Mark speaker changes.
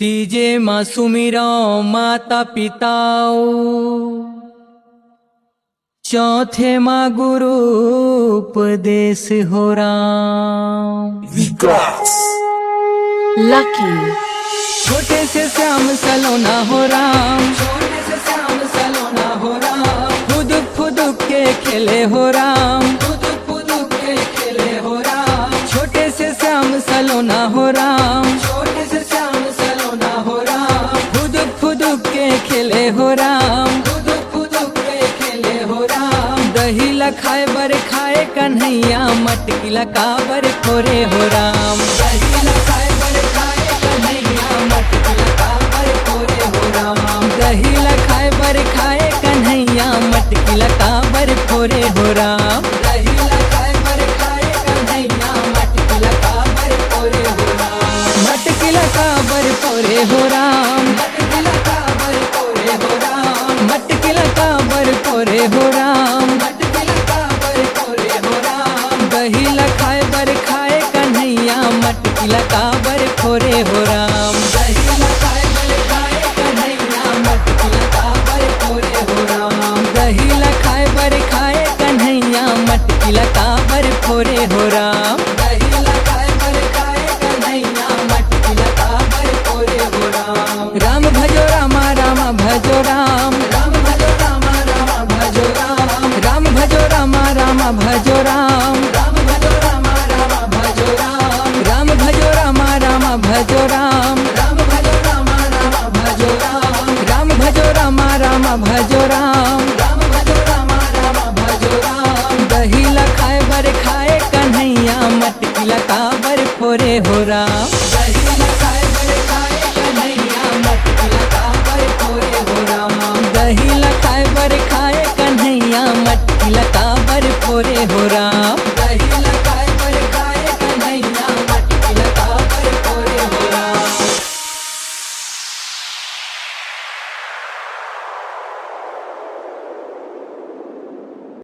Speaker 1: तीजे माँ सुमिरो माता पिताओ, चौथे माँ गुरु उपदेश हो राम।
Speaker 2: विकास
Speaker 3: Lucky,
Speaker 1: छोटे से श्याम सलोना हो राम, छोटे से श्याम सलोना हो राम। फुदुक फुदुक के खेले हो राम, फुदुक फुदुक के खेले हो राम। छोटे से श्याम सलोना हो राम, छोटे से श्याम सलोना हो राम। फुदुक फुदुक के खेले हो राम, फुदुक फुदुक के खेले हो राम। दही लखाए बर खाए कन्हैया, मटकी लका बर खोरे हो राम। दही लखाए बर खाए कन्हैया, मटकी लका बर खोरे हो राम। दही लखाए बर खाए कन्हैया, मटकी लका बर खोरे हो राम। दही लखाए बर खाए कन्हैया, मटकी लका बर खोरे हो राम। मटकी लका बर खोरे हो राम, मटकी लका बर खोरे हो राम। मटकी लका बर खोरे हो राम, मटकी लका बर खोरे हो राम। दही लखाए बर खाए कन्हैया, मटकी लका बर खोरे हो राम। दही लखाए बर खाए कन्हैया, मटकी लका बर खोरे हो राम। दही लखाए बर खाए कन्हैया, मटकी लका बर खोरे हो राम। दही लखाए बर खाए कन्हैया, मटकी लका बर खोरे हो राम। राम भजो रामा रामा भजो राम, राम भजो रामा रामा भजो राम। राम भजो रामा रामा भजो राम, राम भजो रामा रामा भजो राम। राम भजो रामा रामा भजो राम, राम भजो रामा रामा भजो राम। राम भजो रामा रामा भजो राम, राम भजो रामा रामा भजो राम। दही लखाए बर खाए कन्हैया, मटकी लका बर खोरे हो राम। दही लखाए बर खाए कन्हैया, मटकी लका बर खोरे हो राम। दही लखाए बर खाए कन्हैया, मटकी लका बर खोरे हो राम।